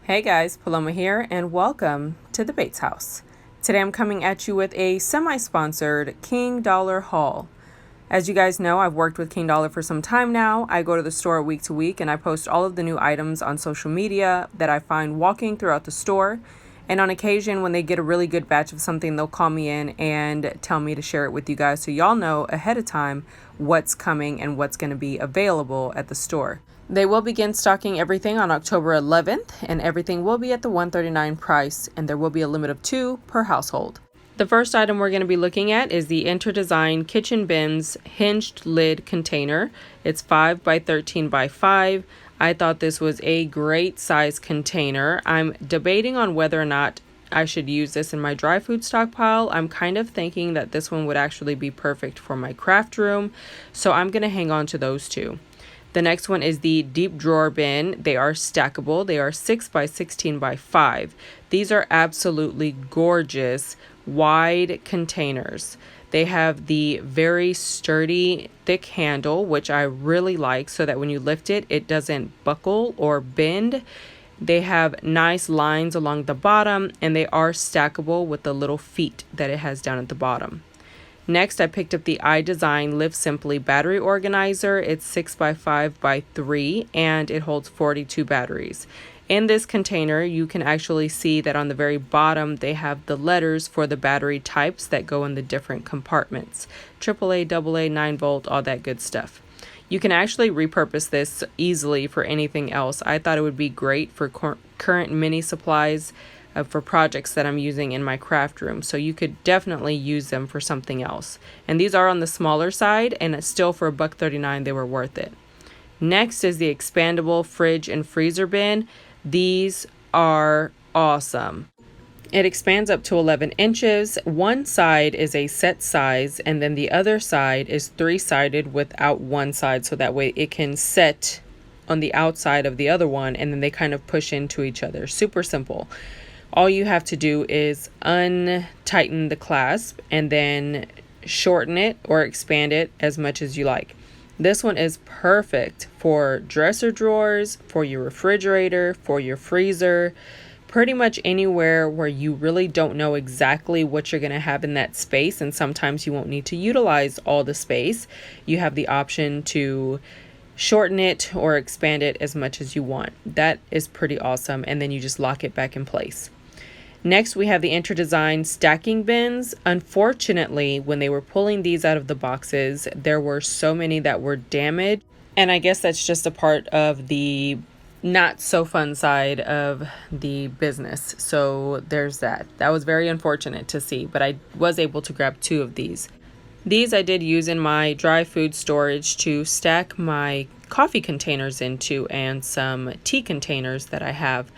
Hey guys, Paloma here, and welcome to the Bates House. Today I'm coming at you with a semi-sponsored King Dollar haul. As you guys know, I've worked with King Dollar for some time now. I go to the store week to week and I post all of the new items on social media that I find walking throughout the store. And on occasion, when they get a really good batch of something, they'll call me in and tell me to share it with you guys so y'all know ahead of time what's coming and what's going to be available at the store. They will begin stocking everything on October 11th, and everything will be at the $139 price, and there will be a limit of 2 per household. The first item we're going to be looking at is the Interdesign Kitchen Bins Hinged Lid Container. It's 5 by 13 by 5. I thought this was a great size container. I'm debating on whether or not I should use this in my dry food stockpile. I'm kind of thinking that this one would actually be perfect for my craft room, so I'm going to hang on to those two. The next one is the deep drawer bin. They are stackable. They are 6 by 16 by 5. These are absolutely gorgeous, wide containers. They have the very sturdy, thick handle, which I really like, so that when you lift it, it doesn't buckle or bend. They have nice lines along the bottom, and they are stackable with the little feet that it has down at the bottom. Next, I picked up the iDesign Live Simply battery organizer. It's 6 by 5 by 3, and it holds 42 batteries. In this container, you can actually see that on the very bottom, they have the letters for the battery types that go in the different compartments. AAA, AA, 9 volt, all that good stuff. You can actually repurpose this easily for anything else. I thought it would be great for current mini supplies for projects that I'm using in my craft room. So you could definitely use them for something else. And these are on the smaller side, and still for $1.39 they were worth it. Next is the expandable fridge and freezer bin. These are awesome. It expands up to 11 inches. One side is a set size, and then the other side is 3-sided without one side, so that way it can set on the outside of the other one, and then they kind of push into each other. Super simple. All you have to do is untighten the clasp and then shorten it or expand it as much as you like. This one is perfect for dresser drawers, for your refrigerator, for your freezer, pretty much anywhere where you really don't know exactly what you're going to have in that space, and sometimes you won't need to utilize all the space. You have the option to shorten it or expand it as much as you want. That is pretty awesome, and then you just lock it back in place. Next, we have the Interdesign stacking bins. Unfortunately, when they were pulling these out of the boxes, there were so many that were damaged. And I guess that's just a part of the not so fun side of the business. So there's that. That was very unfortunate to see, but I was able to grab 2 of these. These I did use in my dry food storage to stack my coffee containers into and some tea containers that I have.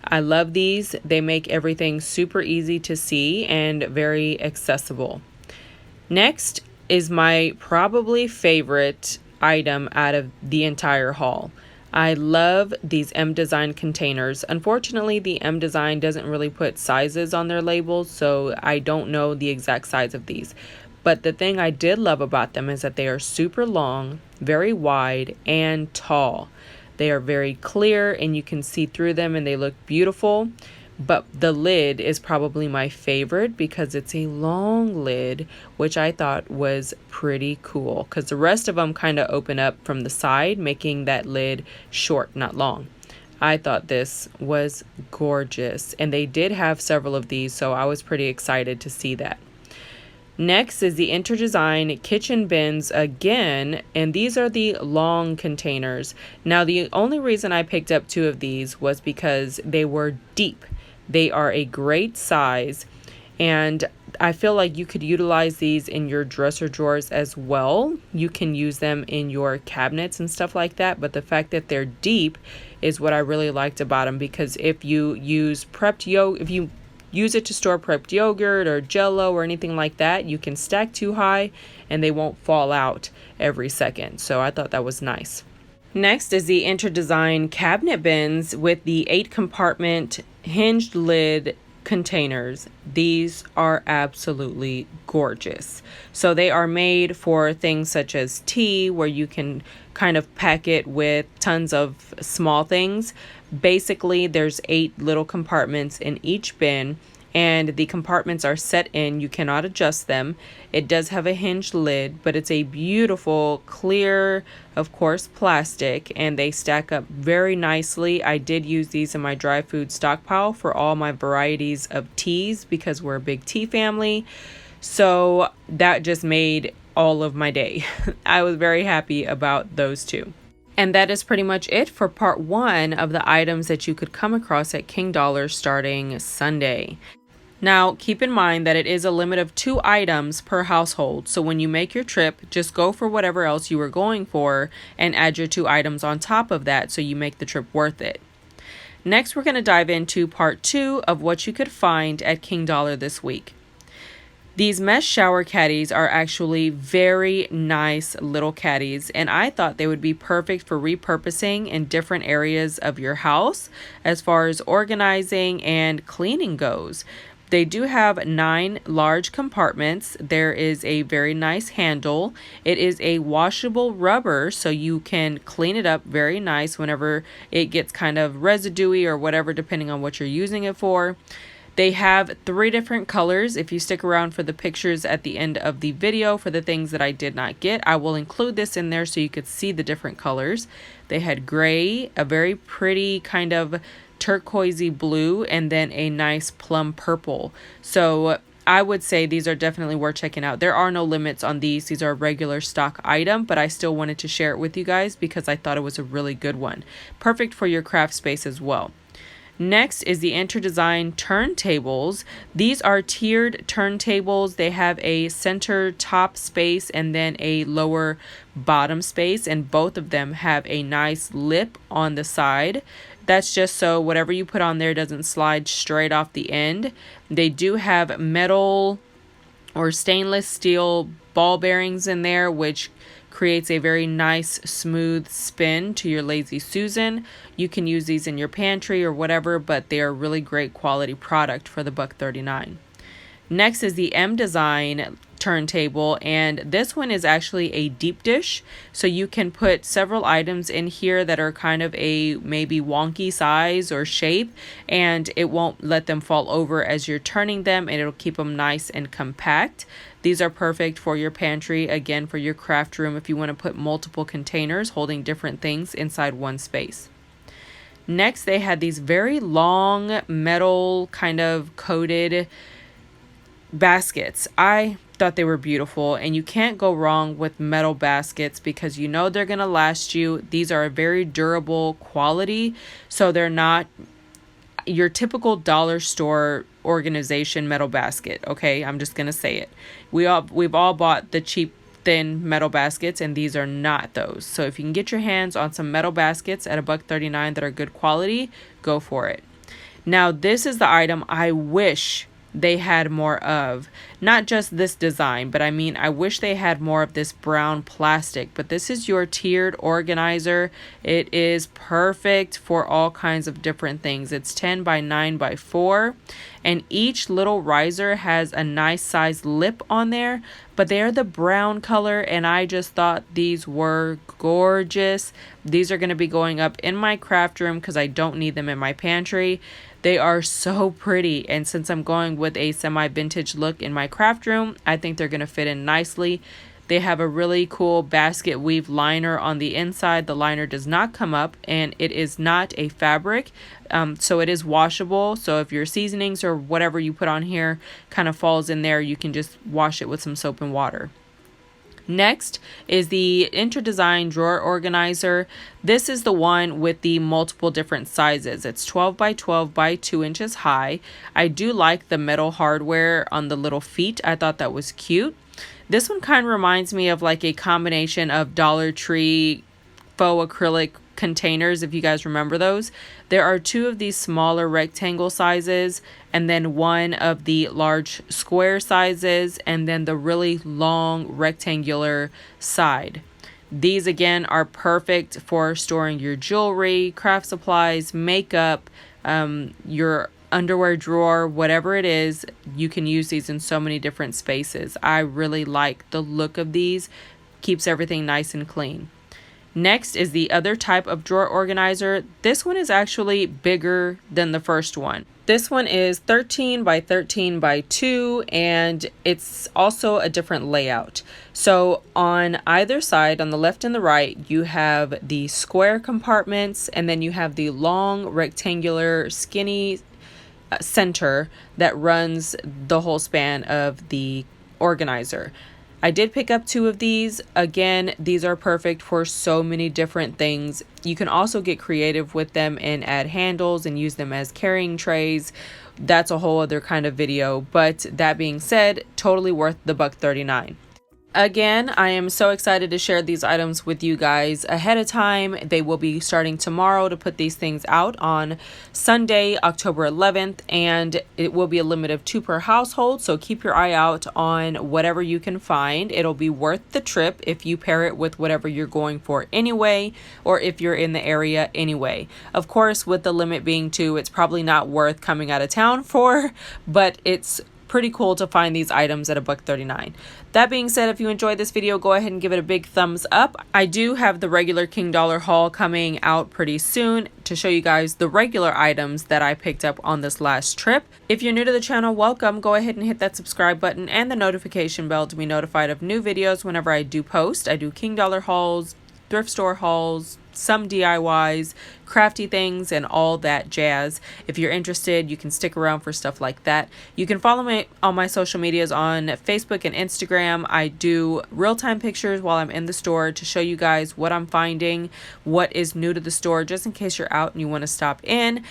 I love these. They make everything super easy to see and very accessible. Next is my probably favorite item out of the entire haul. I love these M-Design containers. Unfortunately, the M-Design doesn't really put sizes on their labels, so I don't know the exact size of these. But the thing I did love about them is that they are super long, very wide, and tall. They are very clear and you can see through them and they look beautiful. But the lid is probably my favorite because it's a long lid, which I thought was pretty cool because the rest of them kind of open up from the side, making that lid short, not long. I thought this was gorgeous, and they did have several of these, so I was pretty excited to see that. Next is the Interdesign kitchen bins again, and these are the long containers. Now, the only reason I picked up 2 of these was because they were deep. They are a great size, and I feel like you could utilize these in your dresser drawers as well. You can use them in your cabinets and stuff like that, but the fact that they're deep is what I really liked about them, because if you use use it to store prepped yogurt or Jell-O or anything like that, you can stack 2 high and they won't fall out every second. So I thought that was nice. Next is the Interdesign cabinet bins with the 8 compartment hinged lid containers. These are absolutely gorgeous. So they are made for things such as tea, where you can kind of pack it with tons of small things. Basically, there's 8 little compartments in each bin, and the compartments are set in. You cannot adjust them. It does have a hinged lid, but it's a beautiful, clear, of course, plastic, and they stack up very nicely. I did use these in my dry food stockpile for all my varieties of teas because we're a big tea family. So that just made all of my day. I was very happy about those two. And that is pretty much it for part 1 of the items that you could come across at King Dollar starting Sunday. Now, keep in mind that it is a limit of 2 items per household. So when you make your trip, just go for whatever else you were going for and add your 2 items on top of that so you make the trip worth it. Next, we're going to dive into part 2 of what you could find at King Dollar this week. These mesh shower caddies are actually very nice little caddies, and I thought they would be perfect for repurposing in different areas of your house as far as organizing and cleaning goes. They do have 9 large compartments. There is a very nice handle. It is a washable rubber, so you can clean it up very nice whenever it gets kind of residuey or whatever, depending on what you're using it for. They have 3 different colors. If you stick around for the pictures at the end of the video for the things that I did not get, I will include this in there so you could see the different colors. They had gray, a very pretty kind of turquoisey blue, and then a nice plum purple. So I would say these are definitely worth checking out. There are no limits on these. These are a regular stock item, but I still wanted to share it with you guys because I thought it was a really good one. Perfect for your craft space as well. Next is the InterDesign turntables. These are tiered turntables. They have a center top space and then a lower bottom space, and both of them have a nice lip on the side. That's just so whatever you put on there doesn't slide straight off the end. They do have metal or stainless steel ball bearings in there, which creates a very nice smooth spin to your Lazy Susan. You can use these in your pantry or whatever, but they are really great quality product for the $1.39. Next is the M-Design turntable, and this one is actually a deep dish, so you can put several items in here that are kind of a maybe wonky size or shape, and it won't let them fall over as you're turning them, and it'll keep them nice and compact. These are perfect for your pantry, again for your craft room if you want to put multiple containers holding different things inside one space. Next, they had these very long metal kind of coated baskets. I thought they were beautiful, and you can't go wrong with metal baskets because you know they're going to last you. These are a very durable quality, so they're not your typical dollar store organization metal basket. Okay, I'm just going to say it. We've all bought the cheap thin metal baskets, and these are not those. So if you can get your hands on some metal baskets at $1.39 that are good quality, go for it. Now, this is the item I wish they had more of. Not just this design, but I mean, I wish they had more of this brown plastic. But this is your tiered organizer. It is perfect for all kinds of different things. It's 10 by 9 by 4. And each little riser has a nice size lip on there. But they are the brown color, and I just thought these were gorgeous. These are going to be going up in my craft room because I don't need them in my pantry. They are so pretty, and since I'm going with a semi-vintage look in my craft room, I think they're going to fit in nicely. They have a really cool basket weave liner on the inside. The liner does not come up, and it is not a fabric, so it is washable. So if your seasonings or whatever you put on here kind of falls in there, you can just wash it with some soap and water. Next is the InterDesign drawer organizer. This is the one with the multiple different sizes. It's 12 by 12 by 2 inches high. I do like the metal hardware on the little feet. I thought that was cute. This one kind of reminds me of like a combination of Dollar Tree faux acrylic containers, if you guys remember those. There are 2 of these smaller rectangle sizes, and then 1 of the large square sizes, and then the really long rectangular side. These again are perfect for storing your jewelry, craft supplies, makeup, your underwear drawer, whatever it is, you can use these in so many different spaces. I really like the look of these. Keeps everything nice and clean. Next is the other type of drawer organizer. This one is actually bigger than the first one. This one is 13 by 13 by 2, and it's also a different layout. So on either side, on the left and the right, you have the square compartments, and then you have the long rectangular skinny center that runs the whole span of the organizer. I did pick up 2 of these. Again, these are perfect for so many different things. You can also get creative with them and add handles and use them as carrying trays. That's a whole other kind of video. But that being said, totally worth the $1.39. Again, I am so excited to share these items with you guys ahead of time. They will be starting tomorrow to put these things out on Sunday, October 11th, and it will be a limit of 2 per household, so keep your eye out on whatever you can find. It'll be worth the trip if you pair it with whatever you're going for anyway, or if you're in the area anyway. Of course, with the limit being 2, it's probably not worth coming out of town for, but it's pretty cool to find these items at $1.39. That being said, if you enjoyed this video, go ahead and give it a big thumbs up. I do have the regular King Dollar haul coming out pretty soon to show you guys the regular items that I picked up on this last trip. If you're new to the channel, welcome. Go ahead and hit that subscribe button and the notification bell to be notified of new videos whenever I do post. I do King Dollar hauls, thrift store hauls, some DIYs, crafty things, and all that jazz. If you're interested, you can stick around for stuff like that. You can follow me on my social medias on Facebook and Instagram. I do real-time pictures while I'm in the store to show you guys what I'm finding, what is new to the store, just in case you're out and you want to stop in.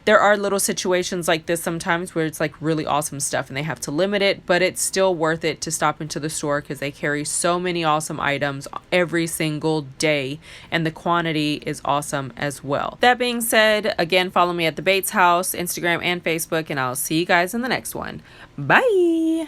There are little situations like this sometimes where it's like really awesome stuff and they have to limit it, but it's still worth it to stop into the store because they carry so many awesome items every single day, and the quantity is awesome as well. That being said, again, follow me at the Bates House, Instagram and Facebook, and I'll see you guys in the next one. Bye!